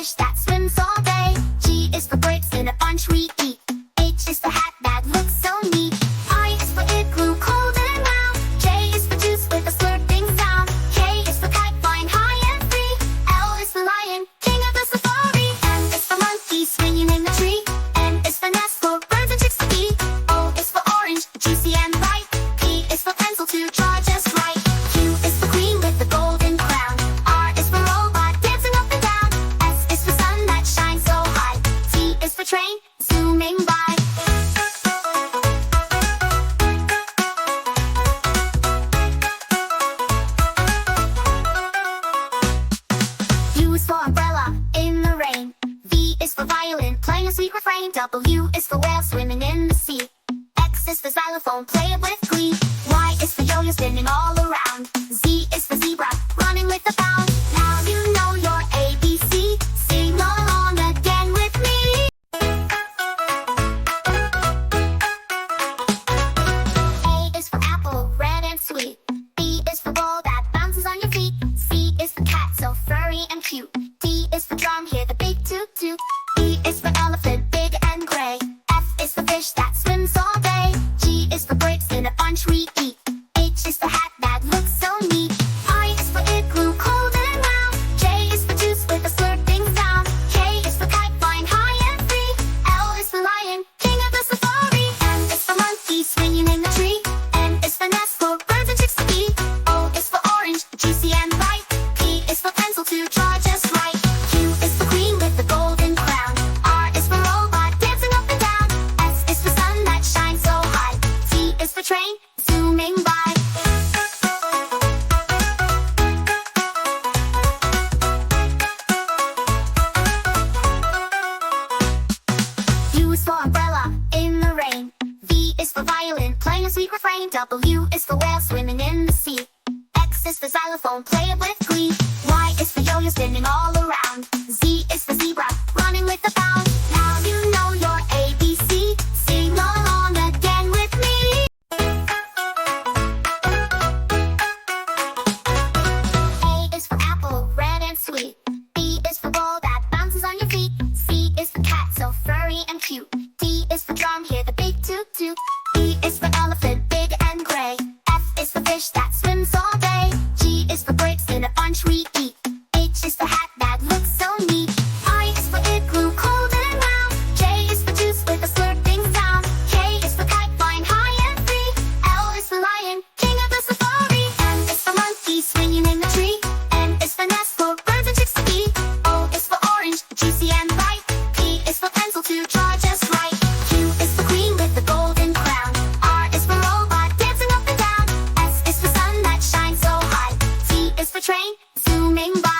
fish that swims all day. G is for grapes in a bunch we eat. H is the hat that looks so neat. I is for igloo, cold and round. J is for juice with a slurping sound. K is for kite flying high and free. L is for lion, king of the safari. M is for monkey swinging in the tree. N is for nest for birds and chicks to eat. O is for orange, juicy and ripe. P is for pencil to draw just right. Q is for queen with the golden crown. R is for robot dancing up and down. S is for sun that shines so high. T is for train zooming by. U is for umbrella in the rain. V is for violin playing a sweet refrain. W is for whale swimming in the sea. X is for xylophone, play it with glee. Y is for yo-yo spinning all around. Z is for zebra, running with a bound. Now you know your ABC. Sing along again with me. A is for apple, red and sweet. B is for ball that bounces on your feet. C is for cat, so furry and cute. D is for drum, hear the big toot toot. E is for elephant, big and gray. F is for fish that swims all day. G is for grapes in a bunch we eat. H is for hat that looks so neat. I is for igloo, cold and round. J is for juice with a slurping sound. K is for kite flying high and free. L is for lion, king of the safari. M is for monkey swinging in the tree. N is for nest for birds and chicks to eat. O is for orange, juicy and ripe. P is for pencil to draw just right. Q is for queen with the golden crown. R is for robot dancing up and down. S is for sun that shines so high. T is for train zooming by. U is for umbrella in the rain. V is for violin playing a sweet refrain. W is for whale swimming in the sea. X is for xylophone, play it with glee. Y is for yo-yo spinning all around. Z is for zebra, running with a bound. Now you know your ABC. Sing along again with me. A is for apple, red and sweet. B is for ball that bounces on your feet. C is for cat, so furry and cute. D is for drum, hear the big toot toot. E is for elephant, big and gray. F is for fish that swims all day. G is for grapes in a bunch we eat. H is for hat that looks so neat. I is for igloo, cold and round. J is for juice with a slurping sound. K is for kite flying high and free. L is for lion, king of the safari. M is for monkey swinging in the tree. N is for nest for birds and chicks to eat. O is for orange, juicy and ripe. P is for pencil to draw just right. Q is for queen with the golden crown. R is for robot dancing up and down. S is for sun that shines so high. T is for train zooming by.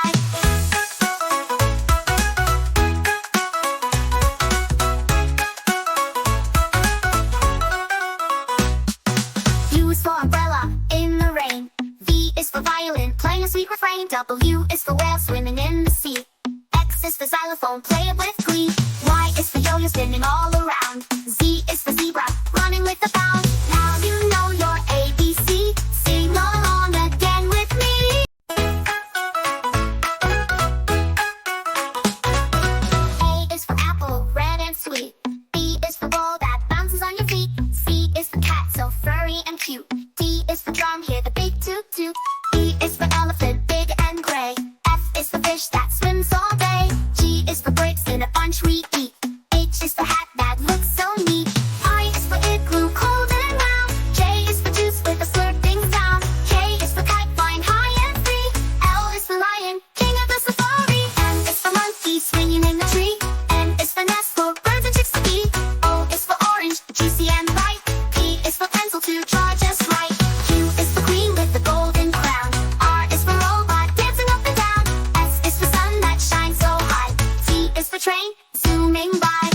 U is for umbrella in the rain. V is for violin playing a sweet refrain. W is for whale swimming in the sea. X is for xylophone, play it with glee. Y is for yo-yo spinning all around. Z is for zebra, running with a bound. Now you know your ABC. Sing along again with me. A is for apple, red and sweet. B is for ball that bounces on your feet. C is for cat, so furry and cute. D is for drum, hear the big toot toot. E is for elephant, big and gray. F is for fish that swims all day. G is for grapes in a bunch we eat. H is for hat that looks so neat. I is for igloo, cold and round. J is for juice with a slurping sound. K is for kite flying high and free. L is for lion, king of the safari. M is for monkey swinging in the tree. N is for nest for birds and chicks to eat. O is for orange, juicy and ripe. P is for pencil to draw just right. Q is for queen with the golden crown. R is for robot dancing up and down. S is for sun that shines so high. T is for train zooming by.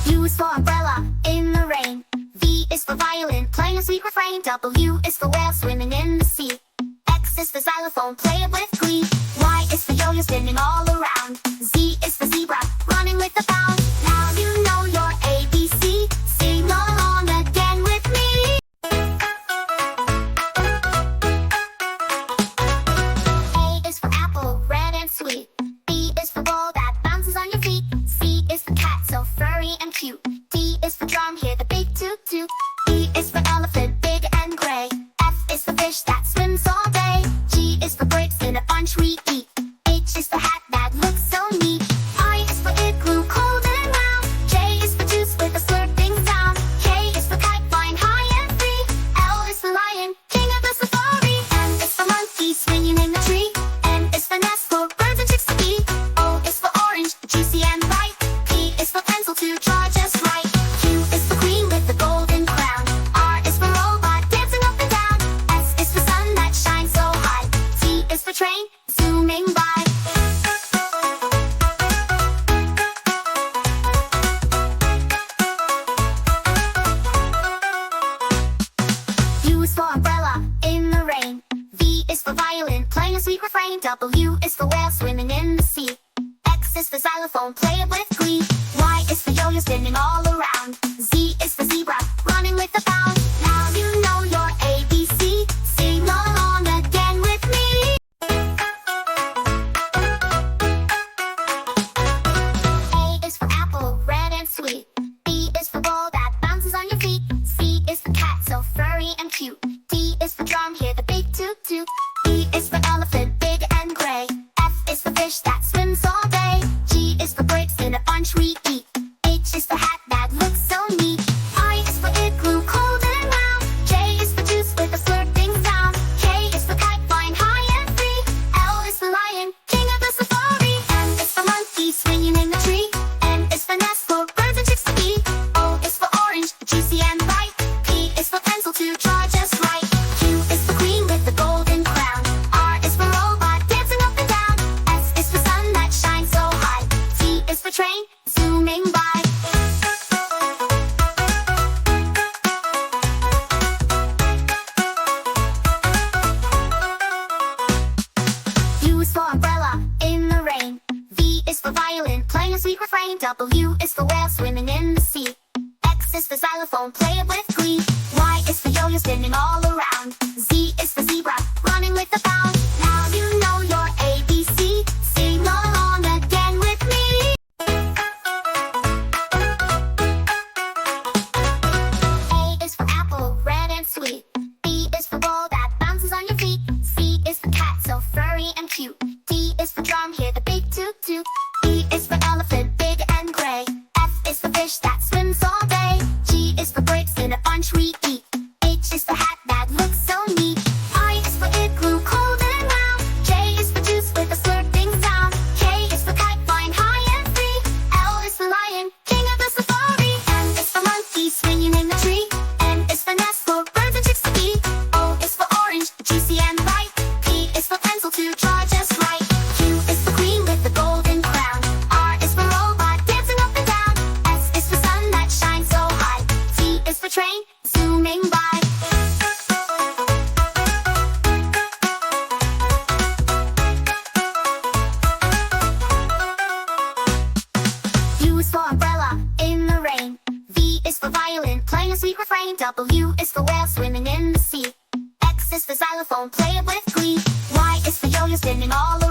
U is for umbrella in the rain. V is for violin playing a sweet refrain. W is for whale swimming in the sea. X is for xylophone, play it with glee. Y is for yo-yo spinning all around. Z is for zebra, running with a bound. Now you know your ABC. Sing along again with me. is for drum, hear the big toot toot. E is for elephant, big and gray. F is for fish that swims all day. G is for grapes in a bunch we eat. H is for hat that looks so neat. I is for igloo, cold and round. J is for juice with a slurping sound. K is for kite, flying high and free. L is for lion, king of the safari. M is for monkey, swinging in the tree. N is for nest for birds and chicks to eat. O is for orange, juicy and bright. P is for pencil to draw just right. Q is for queen with the golden crown. R is for robot, dancing up and down. S is for sun that shines so high. T is for train, zooming by. U is for umbrella, in the rain. V is for violin, playing a sweet refrain. W is for whale, swimming in the sea. X is for xylophone, play it with glee. Y is for yo-yo, spinning all around. Z is for zebra, running with a bound. Now you know your ABC. Sing along again with me. A is for apple, red and sweet. B is for ball that bounces on your feet. C is for cat, so furry and cute. D is for drum, hear the big toot toot. E is for elephant, big and gray. F is for fish that swims all day. G is for grapes in a bunch we eat. H is for hat that looks so neat. I is for igloo, cold and round. J is for juice with a slurping sound. K is for kite, flying high and free. L is for lion, king of the safari. M is for monkey, swinging in the tree. N is for nest for birds and chicks to eat. O is for orange, juicy and bright. P is for pencil to draw just right. Q is for queen with the golden crown. R is for robot, dancing up and down. S is for sun that shines so high. T is for train, zooming by. U is for umbrella, in the rain. V is for violin, playing a sweet refrain. W is for whale, swimming in the sea. X is for xylophone, play it with glee. Y is for yo-yo, spinning all around. Z is for zebra, running with a bound. Now you know your ABC. Sing along again with me. A is for apple, red and sweet. B is for ball that bounces on your feet. C is for cat, so furry and cute. D is for drum, hear the big toot toot. E is for elephant, big and gray. F is for fish that swims all day. G is for grapes in a bunch we eat. H is for hat that looks so neat. I is for igloo, cold and round. J is for juice with a slurping sound. K is for kite, flying high and free. L is for lion, king of the safari. M is for monkey, swinging in the tree. N is for nest for birds and chicks to eat. O is for orange, juicy and bright. P is for pencil to draw just right. Q is for queen with the golden crown. R is for robot, dancing up and down. S is for sun that shines so high. T is for train, zooming by. U is for umbrella, in the rain. V is for violin, playing a sweet refrain. W is for whale, swimming in the sea. X is for xylophone, play it with glee. Y is for yo-yo, spinning all